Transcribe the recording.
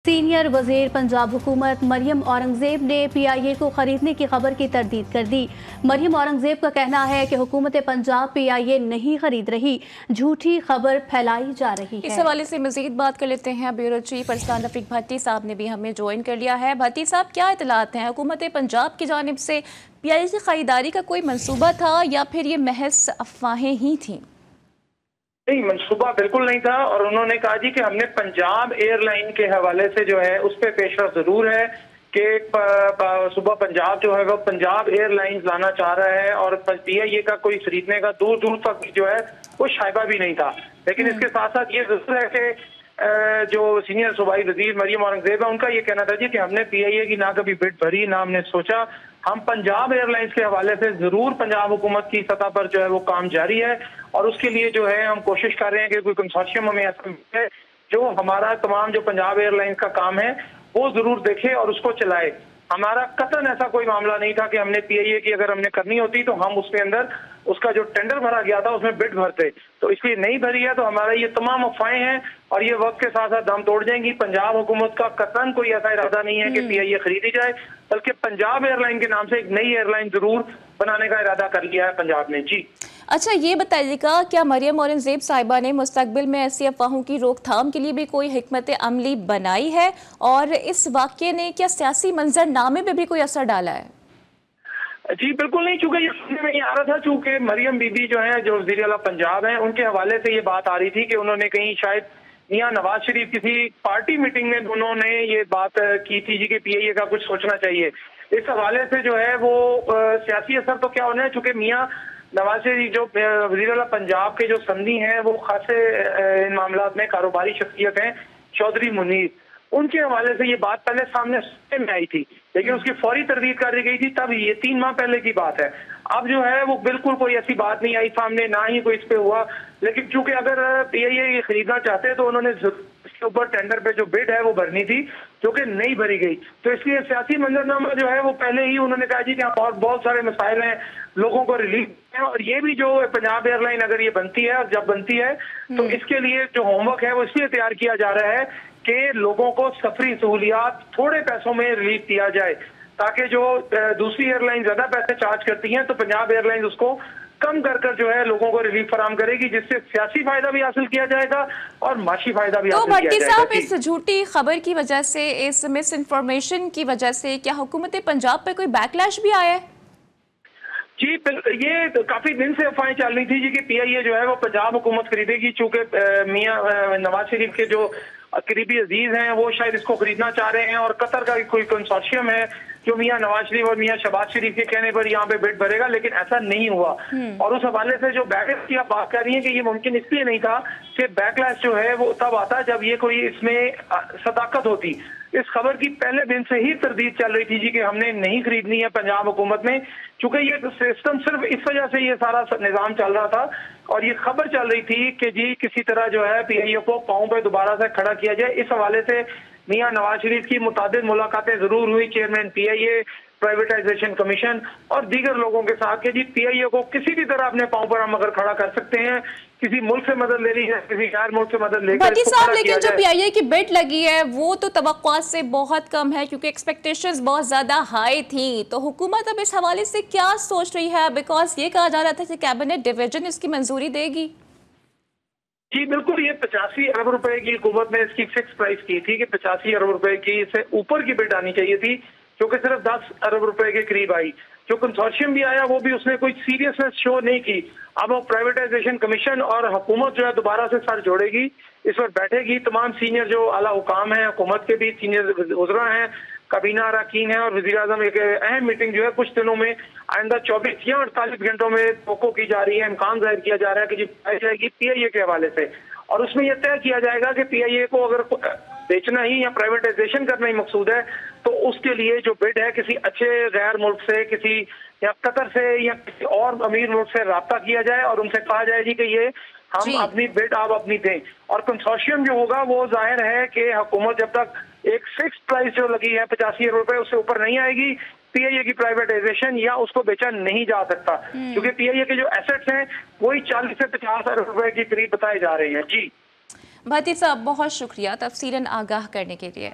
Senior वजीर पंजाब हुकूमत मरियम औरंगजेब ने PIA को खरीदने की खबर की तरदीद कर दी। मरियम औरंगजेब का कहना है कि हुकूमत पंजाब PIA नहीं खरीद रही, झूठी खबर फैलाई जा रही है। इस हवाले से मजीद बात कर लेते हैं। ब्यूरो चीफ अरसलान रफीक भट्टी साहब ने भी हमें ज्वाइन कर लिया है। भट्टी साहब, क्या इतलात हैं? हुकूमत पंजाब की जानिब से PIA की खरीदारी का कोई मनसूबा था या फिर ये महज अफवाहें ही थी? नहीं, मंसूबा बिल्कुल नहीं था और उन्होंने कहा जी कि हमने पंजाब एयरलाइन के हवाले से जो है उस पर पेशरफ जरूर है कि सुबह पंजाब जो है वो पंजाब एयरलाइंस लाना चाह रहा है और PIA का कोई खरीदने का दूर दूर तक जो है वो शायबा भी नहीं था। लेकिन इसके साथ साथ ये जरूर है कि जो सीनियर सूबाई वजीर मरियम औरंगजेब है उनका ये कहना था जी कि हमने PIA की ना कभी बिड भरी ना हमने सोचा। हम पंजाब एयरलाइंस के हवाले से जरूर पंजाब हुकूमत की सतह पर जो है वो काम जारी है और उसके लिए जो है हम कोशिश कर रहे हैं कि कोई कंसोर्शियम हमें ऐसा है जो हमारा तमाम जो पंजाब एयरलाइंस का काम है वो जरूर देखे और उसको चलाए। हमारा कतन ऐसा कोई मामला नहीं था कि हमने PIA की अगर हमने करनी होती तो हम उसके अंदर उसका जो टेंडर भरा गया था उसमें बिड भरते, तो इसलिए नहीं भरी है। तो हमारा ये तमाम अफवाहें हैं और ये वक्त के साथ साथ दम तोड़ जाएंगी। पंजाब हुकूमत का कतन कोई ऐसा इरादा नहीं है कि PIA खरीदी जाए, बल्कि पंजाब एयरलाइन के नाम से एक नई एयरलाइन जरूर बनाने का इरादा कर लिया है पंजाब ने। जी अच्छा, ये बताइएगा, क्या मरियम औरंगजेब साहिबा ने मुस्तकबिल में ऐसी अफवाहों की रोकथाम के लिए भी कोई हिकमत अमली बनाई है और इस वाक़ये ने क्या सियासी मंजरनामे पे भी कोई असर डाला है? जी बिल्कुल नहीं, चूंकि ये सुनने में आ रहा था चूंकि मरियम बीबी जो है जो वज़ीर आला पंजाब हैं उनके हवाले से ये बात आ रही थी कि उन्होंने कहीं शायद मियां नवाज शरीफ किसी पार्टी मीटिंग में दोनों ने ये बात की थी जी कि PIA का कुछ सोचना चाहिए। इस हवाले से जो है वो सियासी असर तो क्या होना है, चूंकि मियां नवाज शरीफ जो वज़ीर आला पंजाब के जो संधी हैं वो खासे इन मामलात में कारोबारी शख्सियत हैं, चौधरी मुनीर, उनके हवाले से ये बात पहले सामने में आई थी लेकिन उसकी फौरी तरदीद कर दी गई थी। तब ये 3 माह पहले की बात है। अब जो है वो बिल्कुल कोई ऐसी बात नहीं आई सामने, ना ही कोई इस पे हुआ। लेकिन चूंकि अगर PIA ये खरीदना चाहते तो उन्होंने इसके ऊपर टेंडर पे जो बिड है वो भरनी थी, जो कि नहीं भरी गई। तो इसलिए सियासी मंजरनामा जो है वो पहले ही उन्होंने कहा जी कि और बहुत सारे मसाइल हैं, लोगों को रिलीफ है। और ये भी जो पंजाब एयरलाइन अगर ये बनती है और जब बनती है तो इसके लिए जो होमवर्क है वो इसलिए तैयार किया जा रहा है कि लोगों को सफरी सहूलियात थोड़े पैसों में रिलीफ दिया जाए, ताकि जो दूसरी एयरलाइन ज्यादा पैसे चार्ज करती हैं तो पंजाब एयरलाइन उसको कम कर जो है लोगों को रिलीफ फराम करेगी, जिससे सियासी फायदा भी हासिल किया जाएगा और माशी फायदा भी हासिल किया जाएगा। तो भट्टी साहब, इस झूठी खबर की वजह से, इस मिस इन्फॉर्मेशन की वजह से क्या हुकूमत पंजाब पर कोई बैकलैश भी आया है? जी ये तो काफी दिन से अफवाहें चल रही थी जी कि PIA जो है वो पंजाब हुकूमत खरीदेगी, चूंकि मियां नवाज शरीफ के जो करीबी अजीज हैं वो शायद इसको खरीदना चाह रहे हैं और कतर का कोई कंसोर्शियम है जो मियां नवाज शरीफ और मियां शहबाज शरीफ के कहने पर यहाँ पे बिड भरेगा, लेकिन ऐसा नहीं हुआ। और उस हवाले से जो बैकलैश की आप बात कर रही हैं कि ये मुमकिन इसलिए नहीं था कि बैकलैश जो है वो तब आता जब ये कोई इसमें सदाकत होती। इस खबर की पहले दिन से ही तरदीद चल रही थी जी कि हमने नहीं खरीदनी है पंजाब हुकूमत में, चूंकि ये सिस्टम सिर्फ इस वजह से ये सारा निजाम चल रहा था और ये खबर चल रही थी कि जी किसी तरह जो है PIA को पांव पे दोबारा से खड़ा किया जाए। इस हवाले से मियां नवाज शरीफ की मुतादिद मुलाकातें जरूर हुई चेयरमैन PIA, प्राइवेटाइजेशन कमीशन और दीगर लोगों के साथ कि जी PIA को किसी भी तरह अपने पांव पर हम अगर खड़ा कर सकते हैं, किसी मुल्क से मदद ले ली है, किसी गैर मुल्क से मदद लेकर। भट्टी साहब, लेकिन जो PIA की बिड लगी है वो तो तवक्कुआत से बहुत कम है क्योंकि एक्सपेक्टेशंस बहुत ज्यादा हाई थी। तो हुकूमत अब इस हवाले से क्या सोच रही है? बिकॉज ये कहा जा रहा था कि कैबिनेट डिवीजन इसकी मंजूरी देगी। जी बिल्कुल, ये 85 अरब रुपए की हुकूमत ने इसकी फिक्स प्राइस की थी कि 85 अरब रुपए की से ऊपर की बिड आनी चाहिए थी, जो कि सिर्फ 10 अरब रुपए के करीब आई। जो कंसोर्शियम भी आया वो भी उसने कोई सीरियसनेस शो नहीं की। अब वो प्राइवेटाइजेशन कमीशन और हुकूमत जो है दोबारा से सर जोड़ेगी, इस पर बैठेगी, तमाम सीनियर जो आला हुकाम हैं, हुकूमत के भी सीनियर वज़रा हैं, काबीना अरकान है और वज़ीर आज़म, एक अहम मीटिंग जो है कुछ दिनों में आइंदा 24 या 48 घंटों में तवक्को की जा रही है, इम्कान जाहिर किया जा रहा है कि जी जाएगी PIA के हवाले से। और उसमें यह तय किया जाएगा कि PIA को अगर बेचना ही या प्राइवेटाइजेशन करना ही मकसूद है तो उसके लिए जो बिड है किसी अच्छे गैर मुल्क से, किसी या कतर से या किसी और अमीर मुल्क से रब्ता किया जाए और उनसे कहा जाए जी कि ये हम अपनी बिड आप अपनी दें। और कंसोर्शियम जो होगा वो जाहिर है कि हुकूमत जब तक एक फिक्स प्राइस जो लगी है 85 अरब रुपए उससे ऊपर नहीं आएगी, PIA की प्राइवेटाइजेशन या उसको बेचा नहीं जा सकता, क्योंकि PIA के जो एसेट्स हैं वही 40 से 50 अरब रुपए के करीब बताए जा रहे हैं। जी भट्टी साहब, बहुत शुक्रिया तफसीलन आगाह करने के लिए।